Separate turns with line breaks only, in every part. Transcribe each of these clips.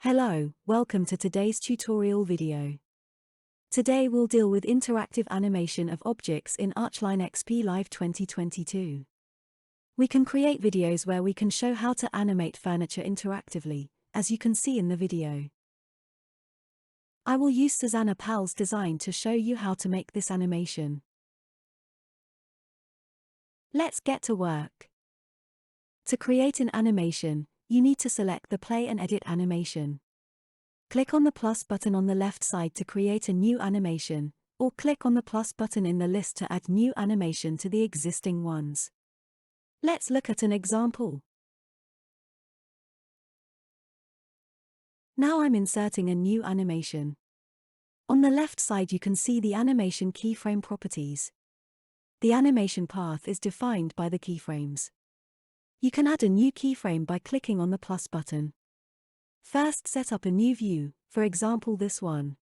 Hello, welcome to today's tutorial video. Today we'll deal with interactive animation of objects in ARCHLine.XP Live 2022. We can create videos where we can show how to animate furniture interactively, as you can see in the video. I will use Suzana Pal's design to show you how to make this animation. Let's get to work. To create an animation, you need to select the Play and Edit animation. Click on the plus button on the left side to create a new animation, or click on the plus button in the list to add new animation to the existing ones. Let's look at an example. Now I'm inserting a new animation. On the left side you can see the animation keyframe properties. The animation path is defined by the keyframes. You can add a new keyframe by clicking on the plus button. First, set up a new view, for example this one.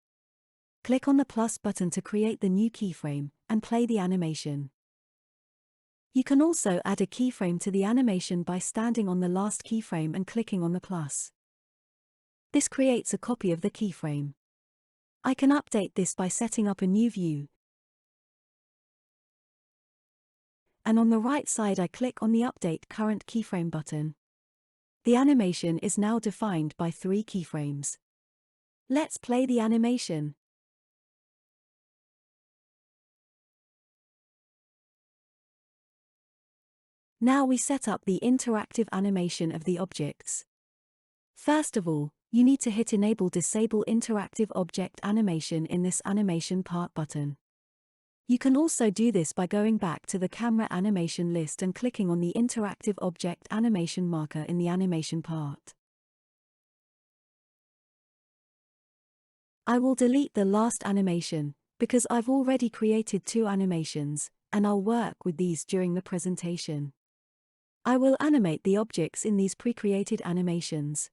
Click on the plus button to create the new keyframe, and play the animation. You can also add a keyframe to the animation by standing on the last keyframe and clicking on the plus. This creates a copy of the keyframe. I can update this by setting up a new view. And on the right side I click on the Update Current Keyframe button. The animation is now defined by 3 keyframes. Let's play the animation. Now we set up the interactive animation of the objects. First of all, you need to hit Enable Disable Interactive Object Animation in this Animation Part button. You can also do this by going back to the camera animation list and clicking on the interactive object animation marker in the animation part. I will delete the last animation, because I've already created 2 animations, and I'll work with these during the presentation. I will animate the objects in these pre-created animations.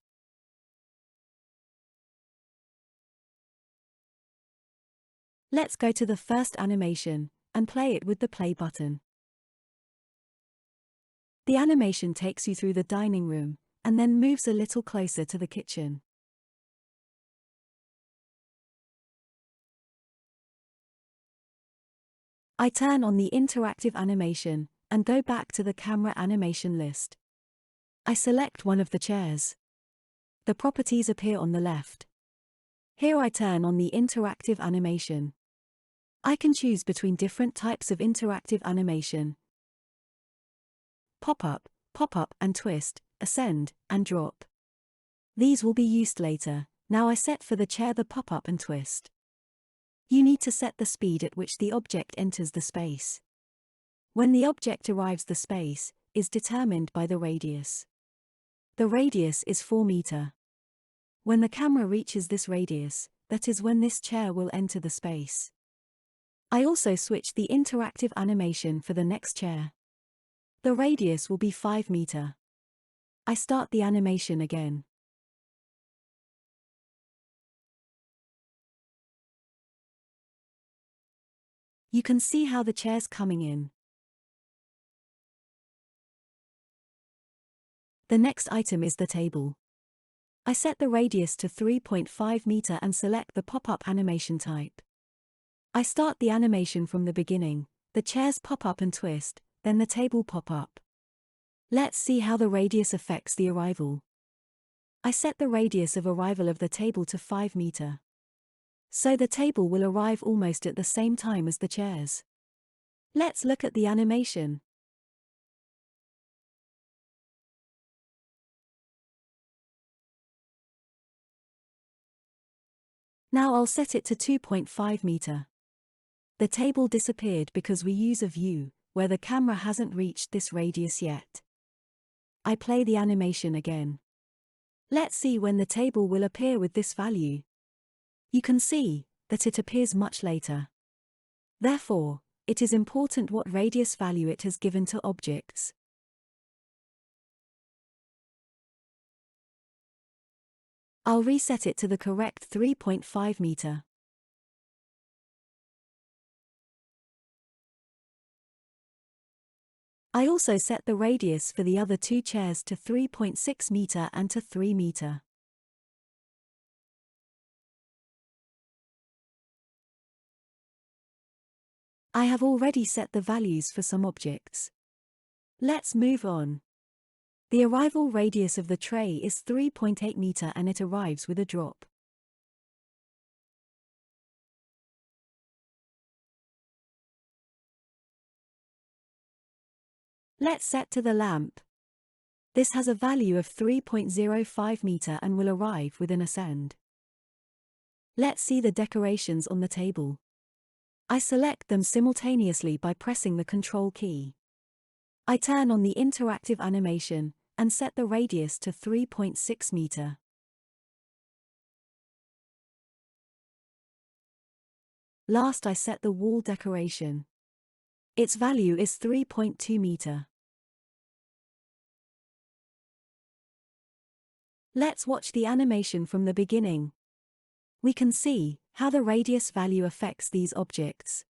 Let's go to the first animation, and play it with the play button. The animation takes you through the dining room, and then moves a little closer to the kitchen. I turn on the interactive animation, and go back to the camera animation list. I select one of the chairs. The properties appear on the left. Here I turn on the interactive animation. I can choose between different types of interactive animation: pop-up, and twist, ascend, and drop. These will be used later. Now I set for the chair the pop-up and twist. You need to set the speed at which the object enters the space. When the object arrives the space is determined by the radius. The radius is 4 meters. When the camera reaches this radius, that is when this chair will enter the space. I also switch the interactive animation for the next chair. The radius will be 5 meters. I start the animation again. You can see how the chair's coming in. The next item is the table. I set the radius to 3.5 meters and select the pop-up animation type. I start the animation from the beginning, the chairs pop up and twist, then the table pop up. Let's see how the radius affects the arrival. I set the radius of arrival of the table to 5 meters. So the table will arrive almost at the same time as the chairs. Let's look at the animation. Now I'll set it to 2.5 meters. The table disappeared because we use a view where the camera hasn't reached this radius yet. I play the animation again. Let's see when the table will appear with this value. You can see that it appears much later. Therefore, it is important what radius value it has given to objects. I'll reset it to the correct 3.5 meters. I also set the radius for the other 2 chairs to 3.6 meters and to 3 meters. I have already set the values for some objects. Let's move on. The arrival radius of the tray is 3.8 meter and it arrives with a drop. Let's set to the lamp. This has a value of 3.05 meter and will arrive with an ascend. Let's see the decorations on the table. I select them simultaneously by pressing the Control key. I turn on the interactive animation and set the radius to 3.6 meter. Last, I set the wall decoration. Its value is 3.2 meter. Let's watch the animation from the beginning. We can see how the radius value affects these objects.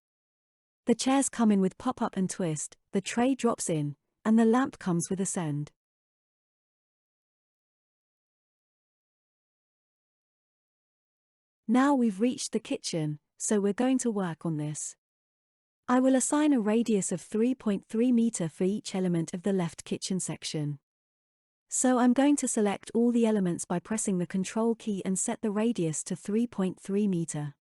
The chairs come in with pop-up and twist, the tray drops in, and the lamp comes with ascend. Now we've reached the kitchen, so we're going to work on this. I will assign a radius of 3.3 meter for each element of the left kitchen section. So I'm going to select all the elements by pressing the Control key and set the radius to 3.3 meter.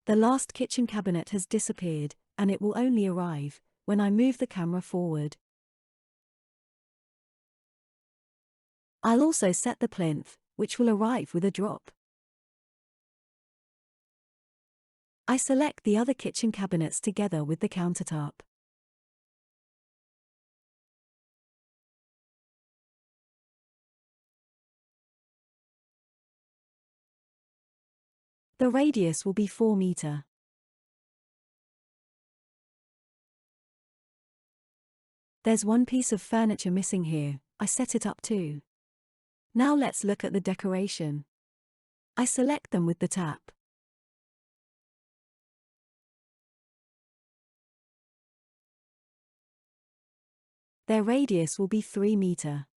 The last kitchen cabinet has disappeared, and it will only arrive when I move the camera forward. I'll also set the plinth, which will arrive with a drop. I select the other kitchen cabinets together with the countertop. The radius will be 4 meter. There's one piece of furniture missing here, I set it up too. Now let's look at the decoration. I select them with the tap. Their radius will be 3 meter.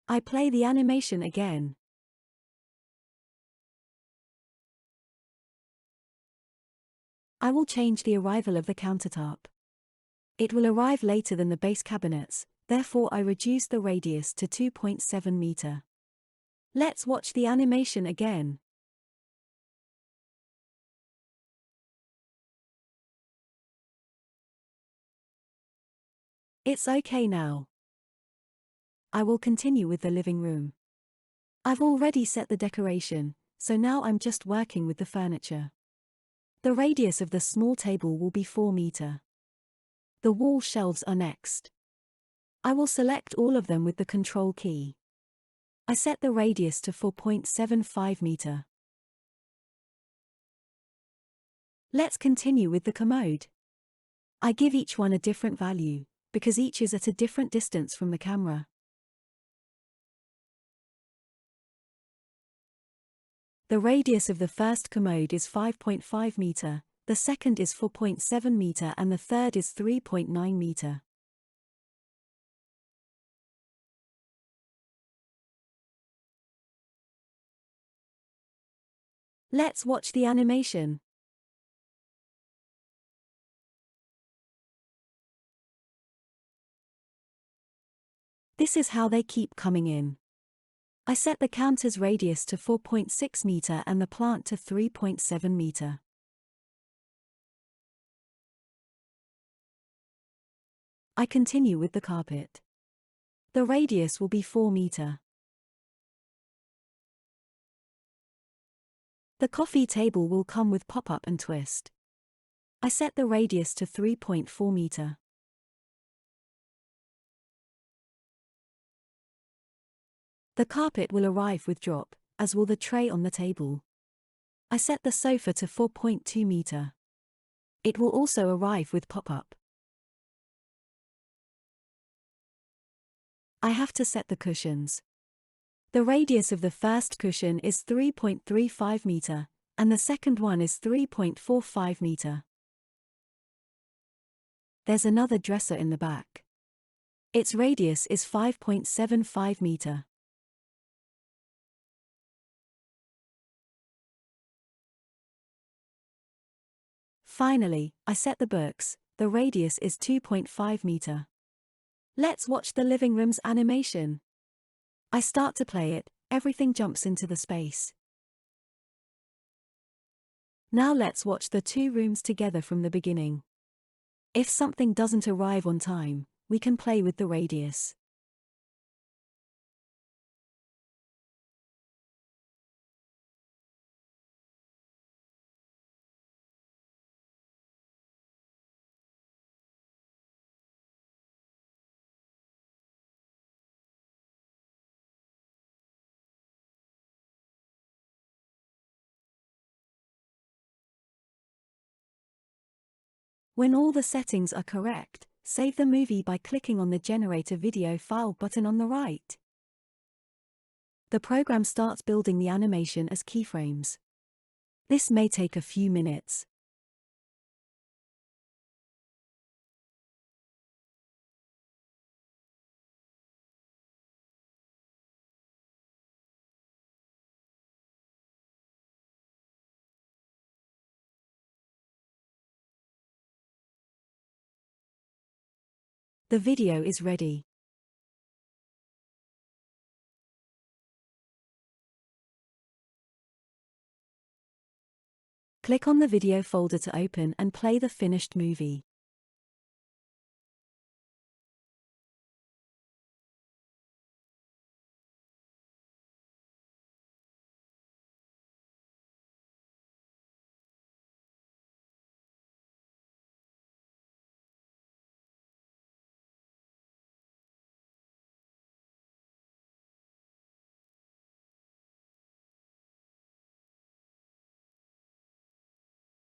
I play the animation again. I will change the arrival of the countertop. It will arrive later than the base cabinets, therefore I reduce the radius to 2.7 meter. Let's watch the animation again. It's okay now. I will continue with the living room. I've already set the decoration, so now I'm just working with the furniture. The radius of the small table will be 4 meter. The wall shelves are next. I will select all of them with the Control key. I set the radius to 4.75 meter. Let's continue with the commode. I give each one a different value, because each is at a different distance from the camera. The radius of the first commode is 5.5 meter, the second is 4.7 meter and the third is 3.9 meter. Let's watch the animation. This is how they keep coming in. I set the counter's radius to 4.6 meter and the plant to 3.7 meter. I continue with the carpet. The radius will be 4 meter. The coffee table will come with pop-up and twist. I set the radius to 3.4 meter. The carpet will arrive with drop, as will the tray on the table. I set the sofa to 4.2 meter. It will also arrive with pop-up. I have to set the cushions. The radius of the first cushion is 3.35 meter, and the second one is 3.45 meter. There's another dresser in the back. Its radius is 5.75 meter. Finally, I set the books. The radius is 2.5 meter. Let's watch the living room's animation. I start to play it, everything jumps into the space. Now let's watch the two rooms together from the beginning. If something doesn't arrive on time, we can play with the radius. When all the settings are correct, save the movie by clicking on the Generate a Video File button on the right. The program starts building the animation as keyframes. This may take a few minutes. The video is ready. Click on the video folder to open and play the finished movie.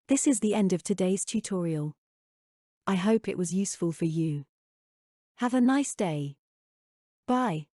This is the end of today's tutorial. I hope it was useful for you. Have a nice day. Bye.